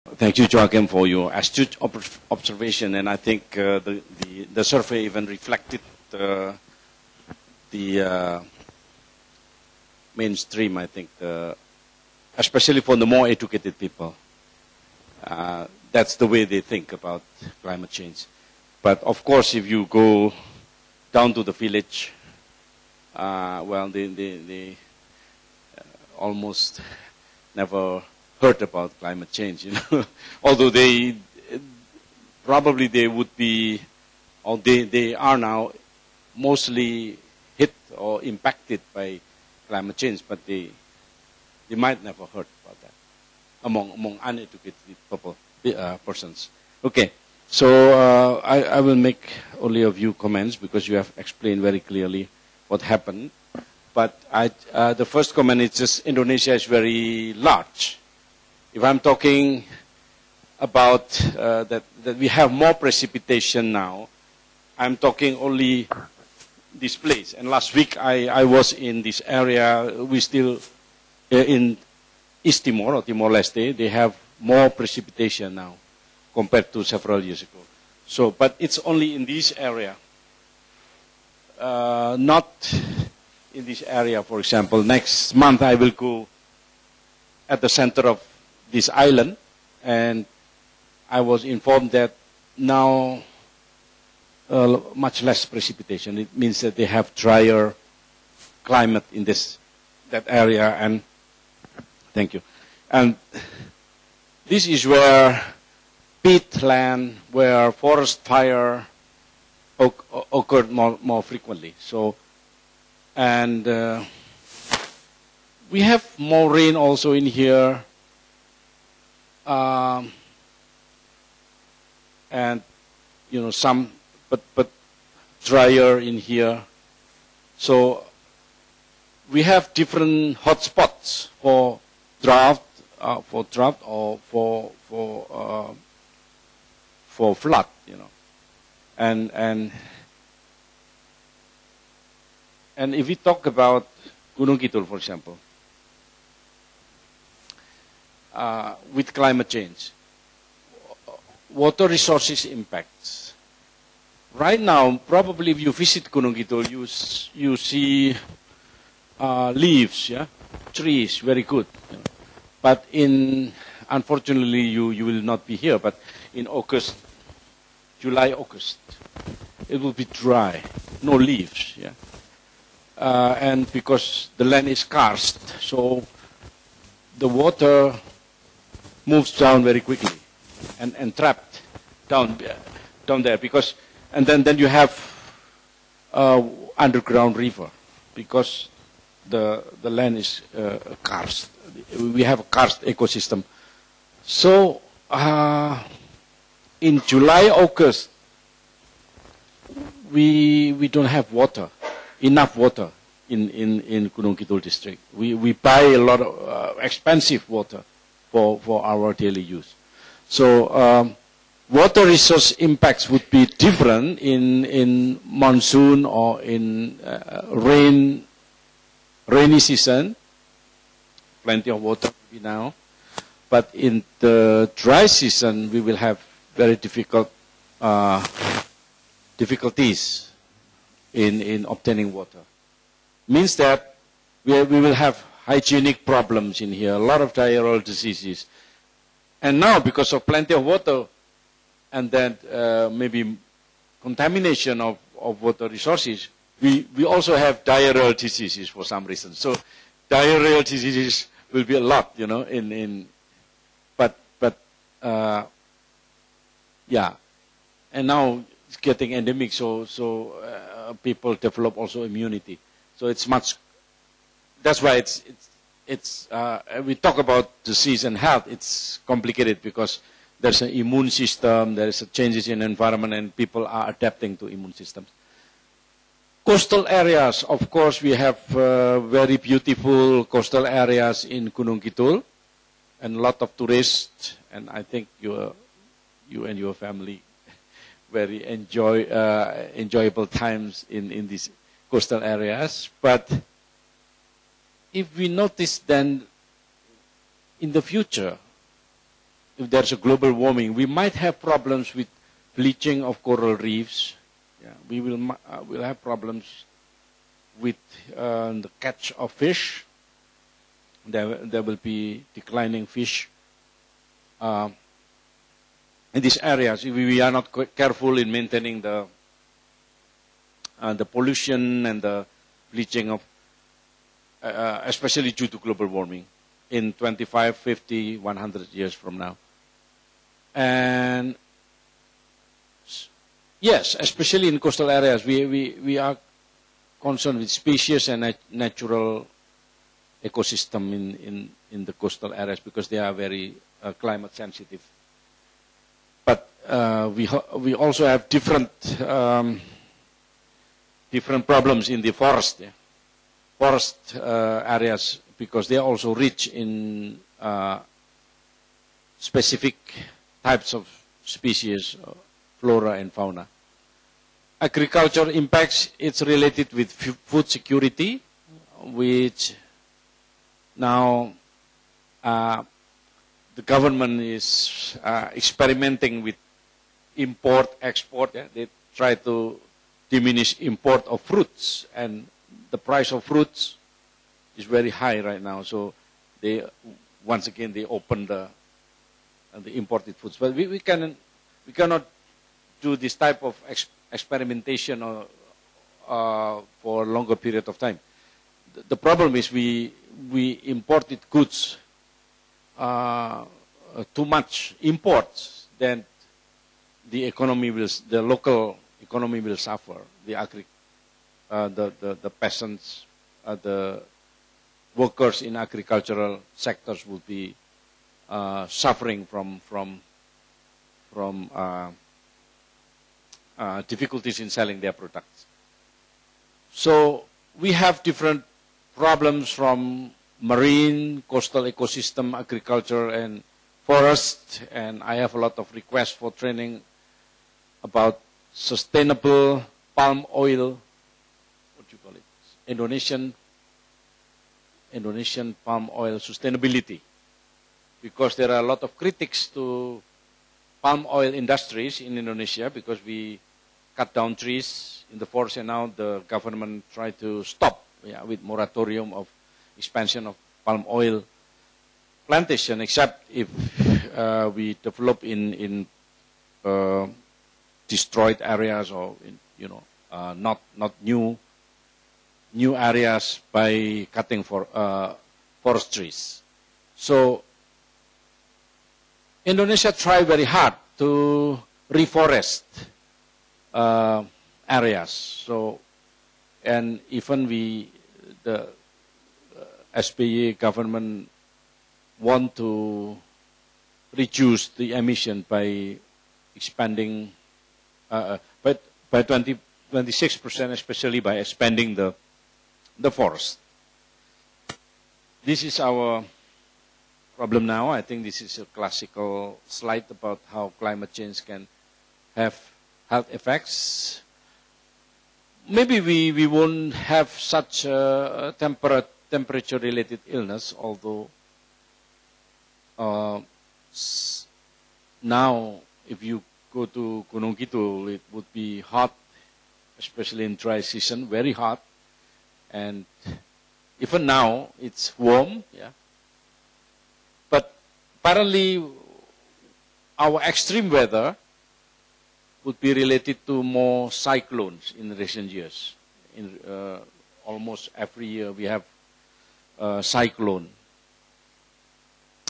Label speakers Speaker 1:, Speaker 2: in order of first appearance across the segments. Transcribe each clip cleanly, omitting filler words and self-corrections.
Speaker 1: Thank you, Joachim, for your astute observation, and I think the survey even reflected the mainstream. I think, especially for the more educated people, that's the way they think about climate change. But of course, if you go down to the village, well, they almost never heard about climate change, you know. Although they probably they would be, or they are now mostly hit or impacted by climate change, but they might never heard about that among uneducated people, persons. Okay, so I will make only a few comments because you have explained very clearly what happened. But the first comment is just Indonesia is very large. If I'm talking about that we have more precipitation now, I'm talking only this place. And last week I was in this area. We still in East Timor or Timor-Leste. They have more precipitation now compared to several years ago. So, but it's only in this area, not in this area. For example, next month I will go at the center of this island, and I was informed that now much less precipitation. It means that they have drier climate in that area. And thank you. And this is where peatland, where forest fire occurred more frequently. So, and we have more rain also in here. And you know, some but drier in here. So we have different hotspots for drought or for flood, you know. And if we talk about Gunung Kidul, for example, with climate change, water resources impacts. Right now, probably if you visit Gunung Kidul, you see leaves, yeah, trees, very good. You know. But unfortunately, you will not be here. But in August, July, August, it will be dry, no leaves, yeah. And because the land is karst, so the water moves down very quickly and trapped down there, because and then you have underground river because the land is karst. We have a karst ecosystem. So in July, August, we don't have enough water in Gunung Kidul district. We buy a lot of expensive water for our daily use. So water resource impacts would be different in monsoon or in rainy season. Plenty of water now. But in the dry season, we will have very difficulties in obtaining water. Means that we will have hygienic problems in here, a lot of diarrheal diseases. And now, because of plenty of water, and then maybe contamination of water resources, we also have diarrheal diseases for some reason. So diarrheal diseases will be a lot, you know, but yeah. And now it's getting endemic, so people develop also immunity. So it's much. That's why we talk about disease and health. It's complicated because there's an immune system, there is a changes in environment, and people are adapting to immune systems. Coastal areas, of course, we have very beautiful coastal areas in Gunung Kidul, and a lot of tourists. And I think you and your family very enjoyable times in these coastal areas. But if we notice then in the future, if there's a global warming, we might have problems with bleaching of coral reefs. Yeah, we will we'll have problems with the catch of fish. There will be declining fish in these areas. If we are not careful in maintaining the pollution and the bleaching of, especially due to global warming, in 25, 50, 100 years from now. And yes, especially in coastal areas, we are concerned with species and natural ecosystem in the coastal areas because they are very climate sensitive. But we also have different problems in the forest. Yeah? Forest areas, because they are also rich in specific types of species, flora and fauna. Agriculture impacts, it's related with food security, which now the government is experimenting with import, export. Yeah? They try to diminish import of fruits, and the price of fruits is very high right now. So they, once again, they open the imported foods. But we cannot do this type of experimentation for a longer period of time. The problem is we imported goods, too much imports, then the local economy will suffer. The peasants, the workers in agricultural sectors will be suffering from difficulties in selling their products. So we have different problems from marine, coastal ecosystem, agriculture, and forest. And I have a lot of requests for training about sustainable palm oil. What do you call it? Indonesian palm oil sustainability. Because there are a lot of critics to palm oil industries in Indonesia because we cut down trees in the forest, and now the government tried to stop with moratorium of expansion of palm oil plantation, except if we develop in destroyed areas or not new areas by cutting forest trees. So Indonesia tried very hard to reforest areas. So, and even the SBY government want to reduce the emission by expanding, by 26%, especially by expanding the forest. This is our problem now. I think this is a classical slide about how climate change can have health effects. Maybe we won't have such a temperature-related illness, although now if you go to Gunung Kidul, it would be hot, especially in dry season, very hot. And even now, it's warm, yeah. But apparently, our extreme weather would be related to more cyclones in recent years. In almost every year, we have a cyclone.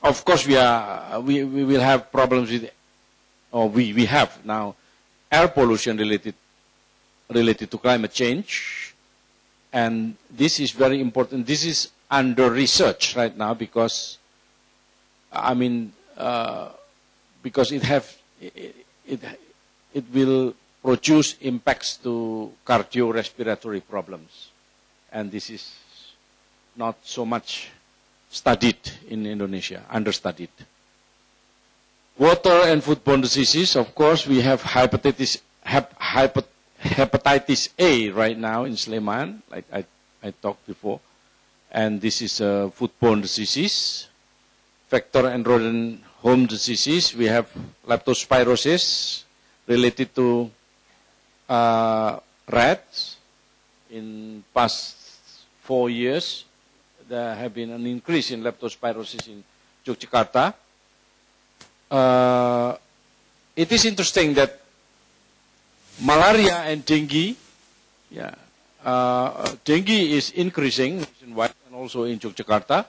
Speaker 1: Of course, we will have problems with, or we have now air pollution related to climate change, and this is very important. This is under research right now because, I mean, because it will produce impacts to cardiorespiratory problems, and this is not so much studied in Indonesia, understudied. Water and foodborne diseases, of course, we have hepatitis A right now in Sleman, like I talked before, and this is a foodborne disease. Vector and rodent home diseases, we have leptospirosis related to rats. In past 4 years, there have been an increase in leptospirosis in Yogyakarta. It is interesting that malaria and dengue, dengue is increasing nationwide and also in Yogyakarta.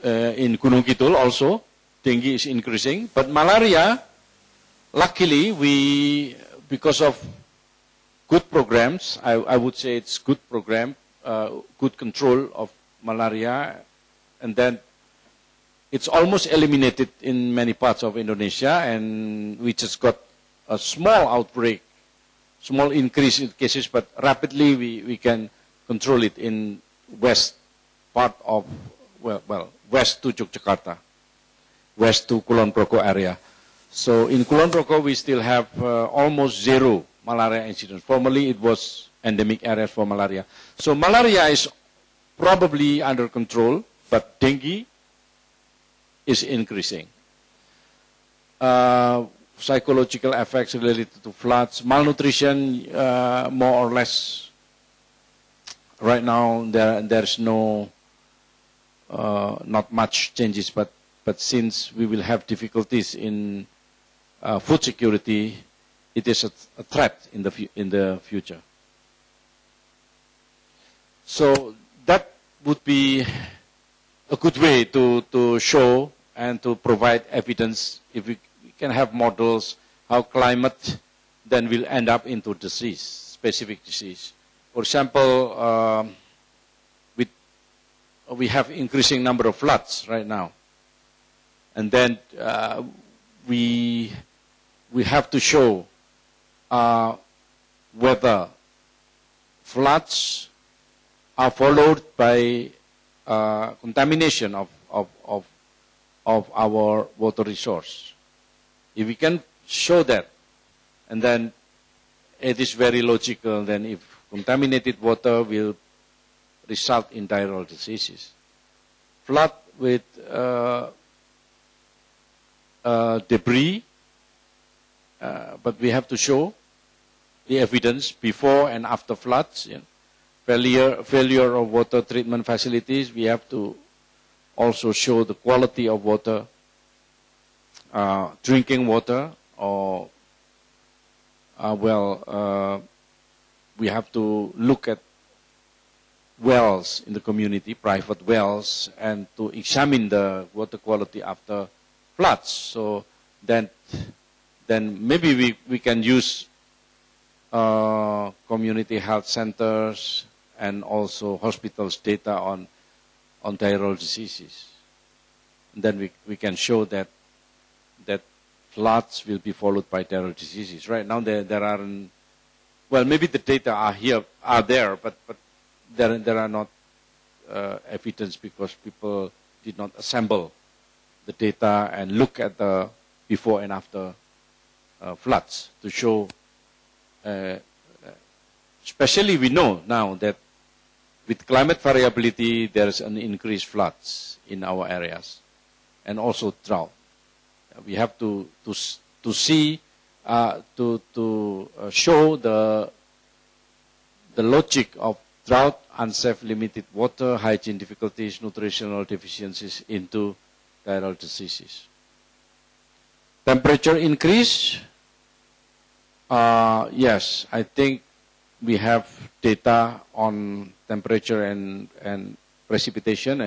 Speaker 1: In Gunung Kidul also, dengue is increasing. But malaria, luckily, because of good programs, I would say it's good program, good control of malaria, and then it's almost eliminated in many parts of Indonesia, and we just got a small outbreak, small increase in cases, but rapidly we can control it in west part of, west to Yogyakarta, west to Kulon Progo area. So in Kulon Progo we still have almost zero malaria incidents. Formerly it was endemic areas for malaria. So malaria is probably under control, but dengue is increasing. Psychological effects related to floods, malnutrition, more or less. Right now there's no, not much changes, but since we will have difficulties in food security, it is a threat in the future. So that would be a good way to show and to provide evidence, if we can have models how climate then will end up into disease, specific disease. For example, we have increasing number of floods right now, and then we have to show whether floods are followed by contamination of our water resource. If we can show that, and then it is very logical, then if contaminated water will result in diarrheal diseases. Flood with debris, but we have to show the evidence before and after floods. Failure of water treatment facilities, we have to also show the quality of water, drinking water, or we have to look at wells in the community, private wells, and to examine the water quality after floods. So then maybe we can use community health centers and also hospitals' data on diarrheal diseases. And then we can show that floods will be followed by diarrheal diseases. Right now there aren't, well, maybe the data are there, but there are not evidence because people did not assemble the data and look at the before and after floods to show. Especially we know now that with climate variability there is an increased floods in our areas and also drought. We have to see to show the logic of drought, unsafe limited water, hygiene difficulties, nutritional deficiencies into diarrheal diseases. Temperature increase. Yes, I think we have data on temperature and precipitation,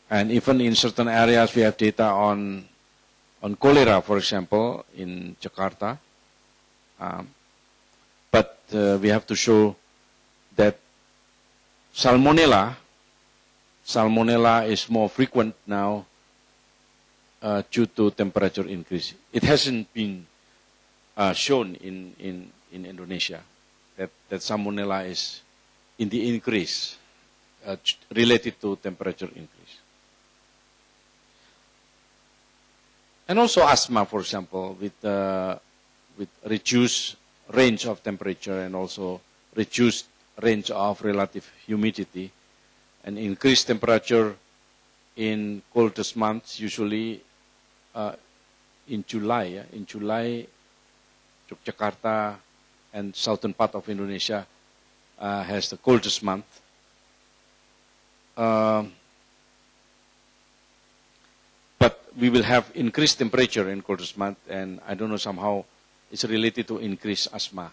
Speaker 1: and even in certain areas we have data on cholera, for example, in Jakarta. But we have to show that salmonella is more frequent now due to temperature increase. It hasn't been shown in Indonesia that salmonella is in the increase related to temperature increase. And also asthma, for example, with reduced range of temperature and also reduced range of relative humidity and increased temperature in coldest months, usually in July. Yeah? In July, Yogyakarta and southern part of Indonesia has the coldest month. But we will have increased temperature in coldest month, and I don't know, somehow it's related to increased asthma.